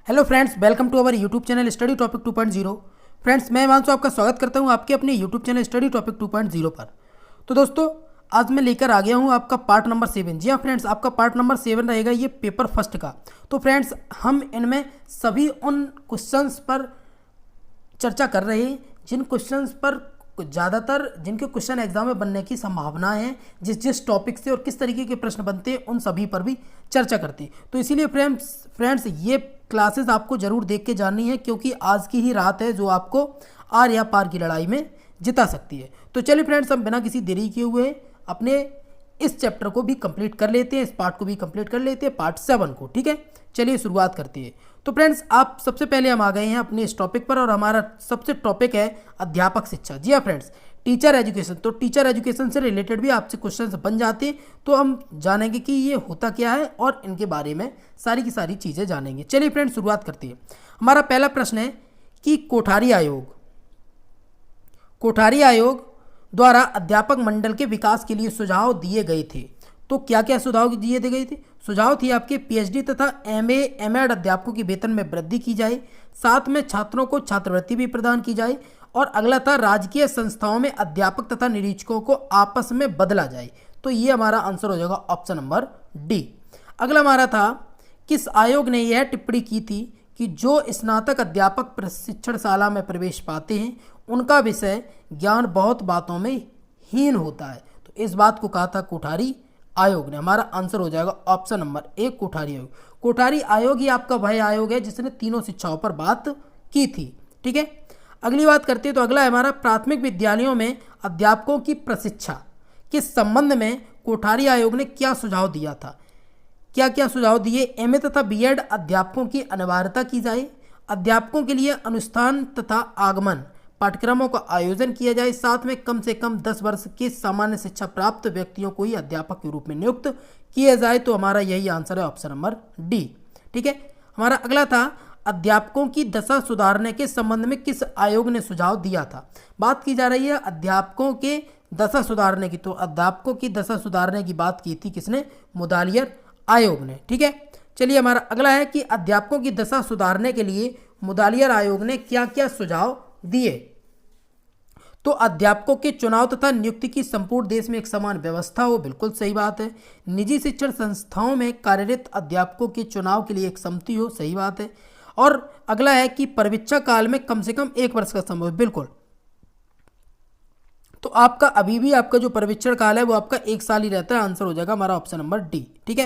Hello friends, welcome to our YouTube channel study topic 2.0। Friends, मैं हिमांशु आपका स्वागत करता हूं आपके अपने यूट्यूब चैनल स्टडी टॉपिक 2.0 पर। तो दोस्तों, आज मैं लेकर आ गया हूं आपका पार्ट नंबर 7। जी हाँ फ्रेंड्स, आपका पार्ट नंबर 7 रहेगा ये पेपर फर्स्ट का। तो फ्रेंड्स, हम इनमें सभी उन क्वेश्चंस पर चर्चा कर रहे हैं जिन क्वेश्चंस पर ज़्यादातर जिनके क्वेश्चन एग्जाम में बनने की संभावना है, जिस जिस टॉपिक से और किस तरीके के प्रश्न बनते हैं उन सभी पर भी चर्चा करते हैं। तो इसीलिए फ्रेंड्स ये क्लासेस आपको जरूर देख के जाननी है, क्योंकि आज की ही रात है जो आपको आर या पार की लड़ाई में जिता सकती है। तो चलिए फ्रेंड्स, हम बिना किसी देरी किए हुए अपने इस चैप्टर को भी कंप्लीट कर लेते हैं, इस पार्ट को भी कंप्लीट कर लेते हैं, पार्ट 7 को। ठीक है, चलिए शुरुआत करते हैं। तो फ्रेंड्स, आप सबसे पहले हम आ गए हैं अपने इस टॉपिक पर, और हमारा सबसे टॉपिक है अध्यापक शिक्षा। जी हाँ फ्रेंड्स, टीचर एजुकेशन। तो टीचर एजुकेशन से रिलेटेड भी आपसे क्वेश्चन बन जाते हैं, तो हम जानेंगे कि ये होता क्या है और इनके बारे में सारी की सारी चीज़ें जानेंगे। चलिए फ्रेंड्स, शुरुआत करते हैं। हमारा पहला प्रश्न है कि कोठारी आयोग द्वारा अध्यापक मंडल के विकास के लिए सुझाव दिए गए थे। तो क्या क्या सुझाव दिए गए थे? सुझाव थी आपके पीएचडी तथा एमए एमएड अध्यापकों के वेतन में वृद्धि की जाए, साथ में छात्रों को छात्रवृत्ति भी प्रदान की जाए, और अगला था राजकीय संस्थाओं में अध्यापक तथा निरीक्षकों को आपस में बदला जाए। तो ये हमारा आंसर हो जाएगा ऑप्शन नंबर डी। अगला हमारा था, किस आयोग ने यह टिप्पणी की थी कि जो स्नातक अध्यापक प्रशिक्षणशाला में प्रवेश पाते हैं उनका विषय ज्ञान बहुत बातों में हीन होता है। तो इस बात को कहा था कोठारी आयोग ने। हमारा आंसर हो जाएगा ऑप्शन नंबर ए, कोठारी आयोग। कोठारी आयोग ही आपका वह आयोग है जिसने तीनों शिक्षाओं पर बात की थी। ठीक है, अगली बात करते हैं। तो अगला है हमारा, प्राथमिक विद्यालयों में अध्यापकों की प्रशिक्षा के संबंध में कोठारी आयोग ने क्या सुझाव दिया था? क्या क्या सुझाव दिए? एमए तथा बीएड अध्यापकों की अनिवार्यता की जाए, अध्यापकों के लिए अनुष्ठान तथा आगमन पाठ्यक्रमों का आयोजन किया जाए, साथ में कम से कम 10 वर्ष के सामान्य शिक्षा प्राप्त व्यक्तियों को ही अध्यापक के रूप में नियुक्त किया जाए। तो हमारा यही आंसर है, ऑप्शन नंबर डी। ठीक है, हमारा अगला था, अध्यापकों की दशा सुधारने के संबंध में किस आयोग ने सुझाव दिया था? बात की जा रही है अध्यापकों के दशा सुधारने की। तो अध्यापकों की दशा सुधारने की बात की थी किसने? मुदालियर आयोग ने। ठीक है, चलिए हमारा अगला है कि अध्यापकों की दशा सुधारने के लिए मुदालियर आयोग ने क्या क्या सुझाव दिए? तो अध्यापकों के चुनाव तथा नियुक्ति की संपूर्ण देश में एक समान व्यवस्था हो, बिल्कुल सही बात है। निजी शिक्षण संस्थाओं में कार्यरत अध्यापकों के चुनाव के लिए एक समिति हो, सही बात है। और अगला है कि परीक्षा काल में कम से कम 1 वर्ष का संभव, बिल्कुल। तो आपका अभी भी आपका जो परीक्षण काल है वो आपका 1 साल ही रहता है। आंसर हो जाएगा हमारा ऑप्शन नंबर डी। ठीक है,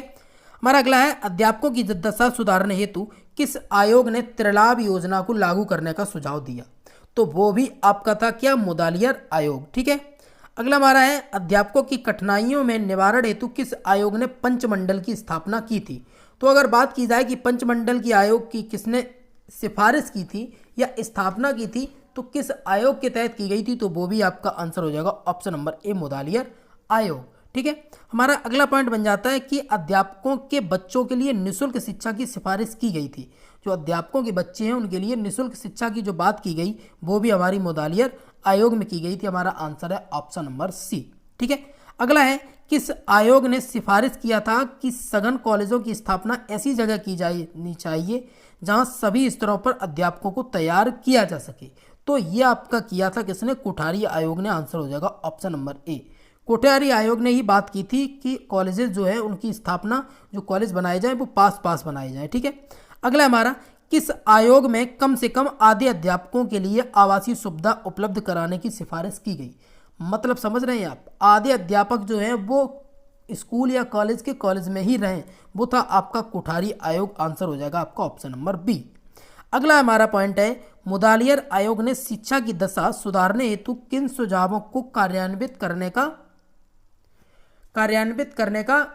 हमारा अगला है, अध्यापकों की दशा सुधारने हेतु किस आयोग ने त्रिलाभ योजना को लागू करने का सुझाव दिया? तो वो भी आपका था क्या? मुदालियर आयोग। ठीक है, अगला हमारा है, अध्यापकों की कठिनाइयों में निवारण हेतु किस आयोग ने पंचमंडल की स्थापना की थी? तो अगर बात की जाए कि पंचमंडल की आयोग की किसने सिफारिश की थी या स्थापना की थी, तो किस आयोग के तहत की गई थी? तो वो भी आपका आंसर हो जाएगा ऑप्शन नंबर ए, मुदालियर आयोग। ठीक है, हमारा अगला पॉइंट बन जाता है कि अध्यापकों के बच्चों के लिए निःशुल्क शिक्षा की सिफारिश की गई थी। जो अध्यापकों के बच्चे हैं उनके लिए निःशुल्क शिक्षा की जो बात की गई वो भी हमारी मुदालियर आयोग में की गई थी। हमारा आंसर है ऑप्शन नंबर सी। ठीक है, अगला है, किस आयोग ने सिफारिश किया था कि सघन कॉलेजों की स्थापना ऐसी जगह की जानी चाहिए जहां सभी स्तरों पर अध्यापकों को तैयार किया जा सके? तो ये आपका किया था किसने? कोठारी आयोग ने। आंसर हो जाएगा ऑप्शन नंबर ए, कोठारी आयोग ने ही बात की थी कि कॉलेजेस जो है उनकी स्थापना, जो कॉलेज बनाए जाए वो पास बनाए जाए। ठीक है, अगला हमारा, किस आयोग में कम से कम आधे अध्यापकों के लिए आवासीय सुविधा उपलब्ध कराने की सिफारिश की गई? मतलब समझ रहे हैं आप, आधे अध्यापक जो है वो स्कूल या कॉलेज के कॉलेज में ही रहें, वो था आपका कोठारी आयोग। आंसर हो जाएगा आपका ऑप्शन नंबर बी। अगला हमारा पॉइंट है, मुदालियर आयोग ने शिक्षा की दशा सुधारने हेतु किन सुझावों को कार्यान्वित करने का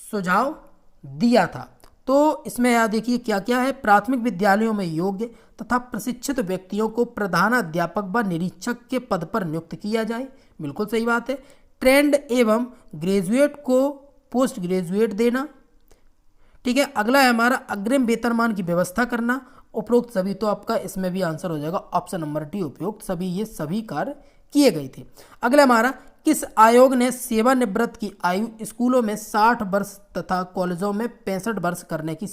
सुझाव दिया था? तो इसमें याद देखिए क्या क्या है। प्राथमिक विद्यालयों में योग्य तथा प्रशिक्षित व्यक्तियों को प्रधान अध्यापक व निरीक्षक के पद पर नियुक्त किया जाए, बिल्कुल सही बात है। ट्रेंड एवं ग्रेजुएट को पोस्ट ग्रेजुएट देना। ठीक है, अगला है हमारा, अग्रिम वेतनमान की व्यवस्था करना। उपरोक्त सभी, तो आपका इसमें भी आंसर हो जाएगा ऑप्शन नंबर डी, उपरोक्त सभी, ये सभी कार्य किए गए थे। अगला हमारा, किस आयोग ने सेवानिवृत्त की आयु स्कूलों में 60 वर्ष तथा कॉलेजों में 65 वर्ष करने की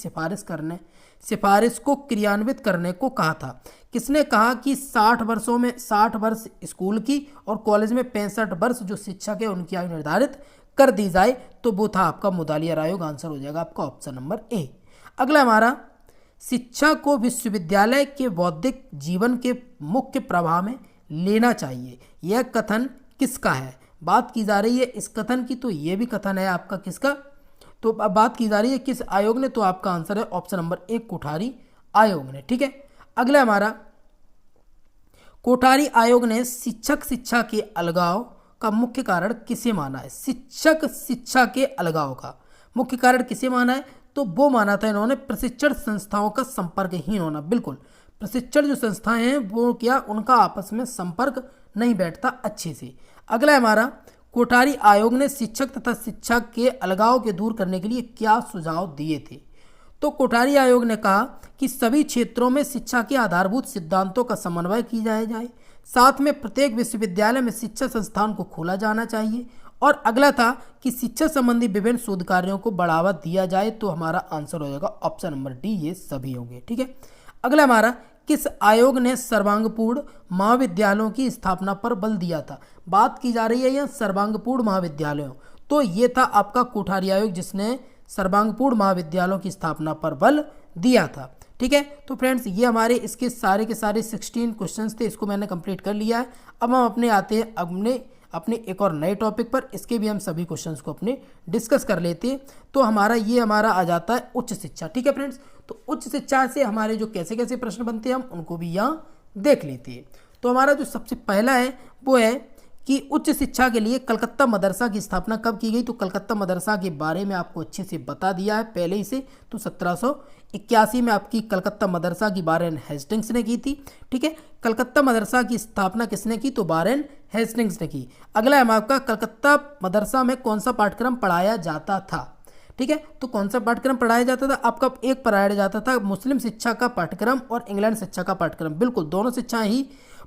सिफारिश को क्रियान्वित करने को कहा था? किसने कहा कि 60 वर्षों में 60 वर्ष स्कूल की और कॉलेज में 65 वर्ष जो शिक्षक है उनकी आयु निर्धारित कर दी जाए? तो वो था आपका मुदालियार आयोग। आंसर हो जाएगा आपका ऑप्शन नंबर ए। अगला हमारा, शिक्षा को विश्वविद्यालय के बौद्धिक जीवन के मुख्य प्रवाह में लेना चाहिए, यह कथन किसका है? बात की जा रही है इस कथन की, तो ये भी कथन है आपका किसका? तो अब बात की जा रही है किस आयोग ने? तो आपका आंसर है ऑप्शन नंबर ए, कोठारी आयोग ने। ठीक है, अगला हमारा, कोठारी आयोग ने शिक्षक शिक्षा के अलगाव का मुख्य कारण किसे माना है? शिक्षक शिक्षा के अलगाव का मुख्य कारण किसे माना है? तो वो माना था इन्होंने प्रशिक्षण संस्थाओं का संपर्कहीन होना। बिल्कुल, प्रशिक्षण जो संस्थाएं हैं वो क्या, उनका आपस में संपर्क नहीं बैठता अच्छे से। अगला हमारा, कोठारी आयोग ने शिक्षक तथा शिक्षा के अलगाव के दूर करने के लिए क्या सुझाव दिए थे? तो कोठारी आयोग ने कहा कि सभी क्षेत्रों में शिक्षा के आधारभूत सिद्धांतों का समन्वय किया जाए, साथ में प्रत्येक विश्वविद्यालय में शिक्षा संस्थान को खोला जाना चाहिए, और अगला था कि शिक्षा संबंधी विभिन्न शोध कार्यों को बढ़ावा दिया जाए। तो हमारा आंसर हो जाएगा ऑप्शन नंबर डी, ये सभी होंगे। ठीक है, अगला हमारा, किस आयोग ने सर्वांगपूर्ण महाविद्यालयों की स्थापना पर बल दिया था? बात की जा रही है यह सर्वांगपूर्ण महाविद्यालयों, तो ये था आपका कोठारी आयोग जिसने सर्वांगपूर्ण महाविद्यालयों की स्थापना पर बल दिया था। ठीक है, तो फ्रेंड्स ये हमारे इसके सारे के सारे 16 क्वेश्चंस थे, इसको मैंने कंप्लीट कर लिया है। अब हम आते हैं अपने एक और नए टॉपिक पर, इसके भी हम सभी क्वेश्चंस को अपने डिस्कस कर लेते हैं। तो हमारा आ जाता है उच्च शिक्षा। ठीक है फ्रेंड्स, तो उच्च शिक्षा से हमारे जो कैसे कैसे प्रश्न बनते हैं हम उनको भी यहाँ देख लेते हैं। तो हमारा जो सबसे पहला है वो है कि उच्च शिक्षा के लिए कलकत्ता मदरसा की स्थापना कब की गई? तो कलकत्ता मदरसा के बारे में आपको अच्छे से बता दिया है पहले ही से। तो 1781 में आपकी कलकत्ता मदरसा की वारेन हेस्टिंग्स ने की थी। ठीक है, कलकत्ता मदरसा की स्थापना किसने की? तो वारेन हेस्टिंग्स ने की। अगला है आपका, कलकत्ता मदरसा में कौन सा पाठ्यक्रम पढ़ाया जाता था? ठीक है, तो कौन सा पाठ्यक्रम पढ़ाया जाता था? आपका एक पढ़ाया जाता था मुस्लिम शिक्षा का पाठ्यक्रम और इंग्लैंड शिक्षा का पाठ्यक्रम। बिल्कुल, दोनों शिक्षाएं ही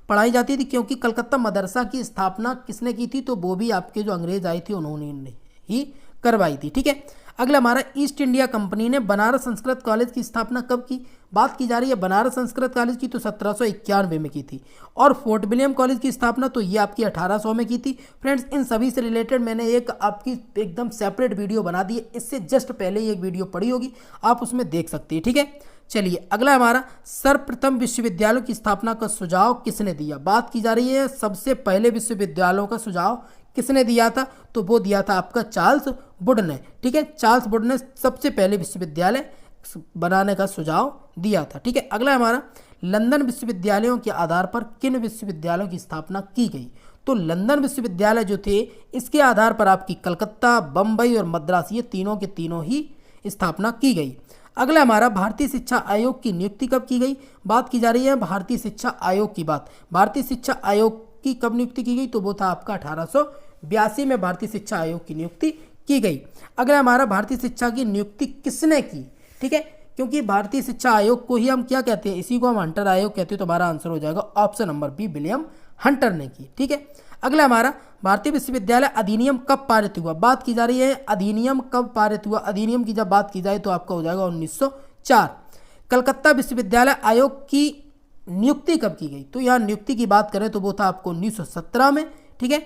पढ़ाई जाती थी, क्योंकि कलकत्ता मदरसा की स्थापना किसने की थी? तो वो भी आपके जो अंग्रेज आए थे उन्होंने ही करवाई थी। ठीक है, अगला हमारा, ईस्ट इंडिया कंपनी ने बनारस संस्कृत कॉलेज की स्थापना कब की? बात की जा रही है बनारस संस्कृत कॉलेज की, तो 1791 में की थी। और फोर्ट विलियम कॉलेज की स्थापना तो ये आपकी 1800 में की थी। फ्रेंड्स, इन सभी से रिलेटेड मैंने एक आपकी एकदम सेपरेट वीडियो बना दी है, इससे जस्ट पहले ही एक वीडियो पड़ी होगी, आप उसमें देख सकते हैं। ठीक है, चलिए अगला हमारा, सर्वप्रथम विश्वविद्यालयों की स्थापना का सुझाव किसने दिया? बात की जा रही है सबसे पहले विश्वविद्यालयों का सुझाव किसने दिया था? तो वो दिया था आपका चार्ल्स वुड ने। ठीक है, चार्ल्स वुड ने सबसे पहले विश्वविद्यालय बनाने का सुझाव दिया था। ठीक है, अगला हमारा, लंदन विश्वविद्यालयों के आधार पर किन विश्वविद्यालयों की स्थापना की गई? तो लंदन विश्वविद्यालय जो थे इसके आधार पर आपकी कलकत्ता, बम्बई और मद्रास, ये तीनों के तीनों ही स्थापना की गई। अगला हमारा, भारतीय शिक्षा आयोग की नियुक्ति कब की गई? बात की जा रही है भारतीय शिक्षा आयोग की बात। भारतीय शिक्षा आयोग की कब नियुक्ति की गई? तो वो था आपका 1882 में भारतीय शिक्षा आयोग की नियुक्ति की गई। अगला हमारा, भारतीय शिक्षा की नियुक्ति किसने की? ठीक है, क्योंकि भारतीय शिक्षा आयोग को ही हम क्या कहते हैं? इसी को हम हंटर आयोग कहते हैं। तो हमारा आंसर हो जाएगा option number B, William Hunter ने की। ठीक है, अगला हमारा, भारतीय विश्वविद्यालय अधिनियम कब पारित हुआ? बात की जा रही है अधिनियम कब पारित हुआ। अधिनियम की जब बात की जाए तो आपका हो जाएगा 1904। कलकत्ता विश्वविद्यालय आयोग की नियुक्ति कब की गई? तो यहाँ नियुक्ति की बात करें तो वो था आपको 1917 में। ठीक है,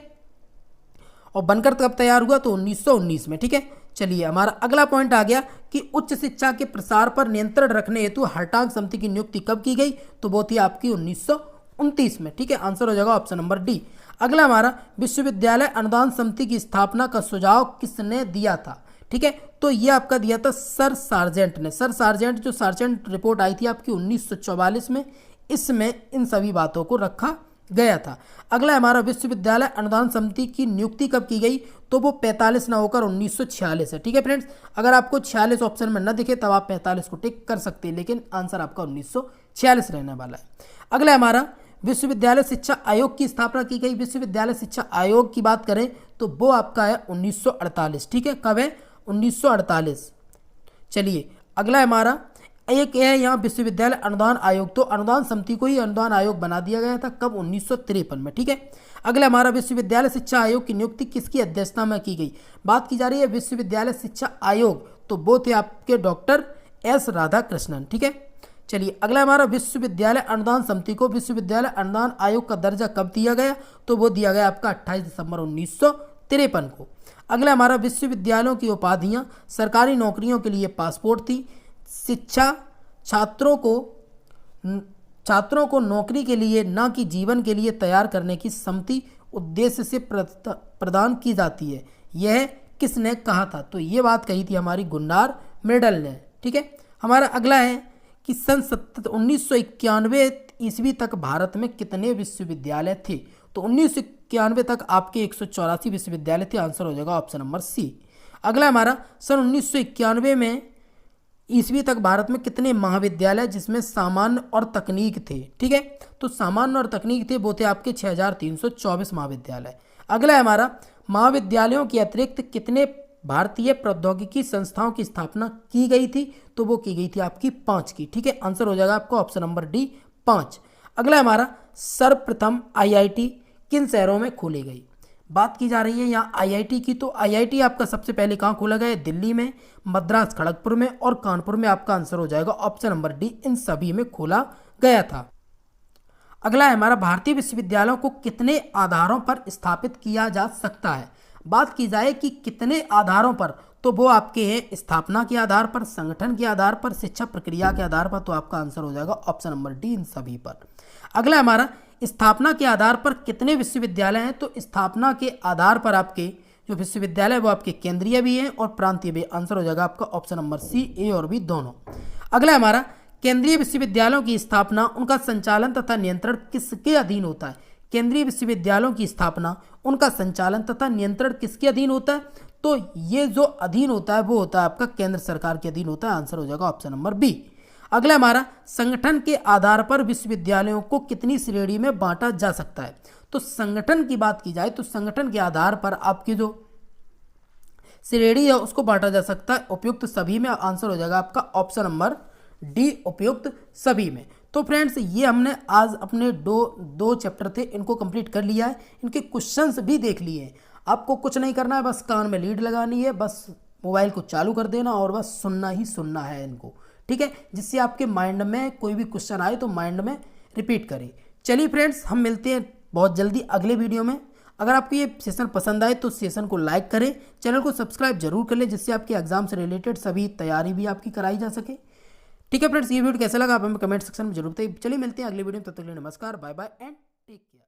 और बनकर कब तैयार हुआ? तो 1919 में। ठीक है, चलिए हमारा अगला पॉइंट आ गया कि उच्च शिक्षा के प्रसार पर नियंत्रण रखने हेतु हर्टाग समिति की नियुक्ति कब की गई? तो वो थी आपकी 1929 में। ठीक है, आंसर हो जाएगा ऑप्शन नंबर डी। अगला हमारा, विश्वविद्यालय अनुदान समिति की स्थापना का सुझाव किसने दिया था? ठीक है, तो ये आपका दिया था सर सार्जेंट ने। सर सार्जेंट, जो सार्जेंट रिपोर्ट आई थी आपकी 1944 में, इसमें इन सभी बातों को रखा गया था। अगला हमारा, विश्वविद्यालय अनुदान समिति की नियुक्ति कब की गई? तो वो 45 ना होकर 1946 है। ठीक है फ्रेंड्स, अगर आपको 46 ऑप्शन में न दिखे तब आप 45 को टिक कर सकते हैं, लेकिन आंसर आपका 1946 रहने वाला है। अगला हमारा, विश्वविद्यालय शिक्षा आयोग की स्थापना की गई। विश्वविद्यालय शिक्षा आयोग की बात करें तो वो आपका है 1948। ठीक है, कब है? 1948। चलिए अगला हमारा, एक है यहाँ विश्वविद्यालय अनुदान आयोग, तो अनुदान समिति को ही अनुदान आयोग बना दिया गया था, कब? 1953 में। ठीक है, अगला हमारा विश्वविद्यालय शिक्षा आयोग की नियुक्ति किसकी अध्यक्षता में की गई? बात की जा रही है विश्वविद्यालय शिक्षा आयोग, तो वो थे आपके डॉक्टर एस राधाकृष्णन। ठीक है, चलिए अगला हमारा विश्वविद्यालय अनुदान समिति को विश्वविद्यालय अनुदान आयोग का दर्जा कब दिया गया? तो वो दिया गया आपका 28 दिसंबर 1953 को। अगला हमारा विश्वविद्यालयों की उपाधियां सरकारी नौकरियों के लिए पासपोर्ट थी, शिक्षा छात्रों को नौकरी के लिए न कि जीवन के लिए तैयार करने की सम्मति उद्देश्य से प्रदान की जाती है, यह किसने कहा था? तो ये बात कही थी हमारी गुन्नार मेडल ने। ठीक है, हमारा अगला है कि सन 1991 ईस्वी तक भारत में कितने विश्वविद्यालय थे? तो 1991 तक आपके 184 विश्वविद्यालय थे, आंसर हो जाएगा ऑप्शन नंबर सी। अगला हमारा सन 1991 में ईस्वी तक भारत में कितने महाविद्यालय जिसमें सामान्य और तकनीक थे? ठीक है, तो सामान्य और तकनीक थे वो थे आपके 6324 महाविद्यालय। अगला है हमारा महाविद्यालयों के अतिरिक्त कितने भारतीय प्रौद्योगिकी संस्थाओं की स्थापना की गई थी? तो वो की गई थी आपकी 5 की। ठीक है, आंसर हो जाएगा आपका ऑप्शन नंबर डी 5। अगला हमारा सर्वप्रथम आईआईटी किन शहरों में खोली गई? बात की जा रही है यहाँ आईआईटी की, तो आईआईटी आपका सबसे पहले कहाँ खोला गया? दिल्ली में, मद्रास खड़गपुर में और कानपुर में। आपका आंसर हो जाएगा ऑप्शन नंबर डी, इन सभी में खोला गया था। अगला है हमारा भारतीय विश्वविद्यालयों को कितने आधारों पर स्थापित किया जा सकता है? बात की जाए कि कितने आधारों पर, तो वो आपके हैं स्थापना के आधार पर, संगठन के आधार पर, शिक्षा प्रक्रिया के आधार पर। तो आपका आंसर हो जाएगा ऑप्शन नंबर डी, इन सभी पर। अगला हमारा स्थापना के आधार पर कितने विश्वविद्यालय हैं? तो स्थापना के आधार पर आपके जो विश्वविद्यालय वो आपके केंद्रीय भी हैं और प्रांतीय भी। आंसर हो जाएगा आपका ऑप्शन नंबर सी, ए और बी दोनों। अगला हमारा केंद्रीय विश्वविद्यालयों की स्थापना, उनका संचालन तथा नियंत्रण किसके अधीन होता है? केंद्रीय विश्वविद्यालयों की स्थापना, उनका संचालन तथा नियंत्रण किसके अधीन होता है? तो ये जो अधीन होता है वो होता है आपका केंद्र सरकार के अधीन होता है। आंसर हो जाएगा ऑप्शन नंबर बी। अगला हमारा संगठन के आधार पर विश्वविद्यालयों को कितनी श्रेणी में बांटा जा सकता है? तो संगठन की बात की जाए तो संगठन के आधार पर आपकी जो श्रेणी है उसको बांटा जा सकता है उपयुक्त सभी में। आंसर हो जाएगा आपका ऑप्शन नंबर डी, उपयुक्त सभी में। तो फ्रेंड्स ये हमने आज अपने दो चैप्टर थे इनको कंप्लीट कर लिया है, इनके क्वेश्चंस भी देख लिए हैं। आपको कुछ नहीं करना है, बस कान में लीड लगानी है, बस मोबाइल को चालू कर देना और बस सुनना ही सुनना है इनको। ठीक है, जिससे आपके माइंड में कोई भी क्वेश्चन आए तो माइंड में रिपीट करें। चलिए फ्रेंड्स, हम मिलते हैं बहुत जल्दी अगले वीडियो में। अगर आपको ये सेशन पसंद आए तो सेशन को लाइक करें, चैनल को सब्सक्राइब जरूर कर लें, जिससे आपके एग्जाम से रिलेटेड सभी तैयारी भी आपकी कराई जा सके। ठीक है फ्रेंड्स, ये वीडियो कैसा लगा आप हमें कमेंट सेक्शन में जरूर बताइए। चलिए मिलते हैं अगले वीडियो में, तब तक के लिए नमस्कार, bye bye and take care.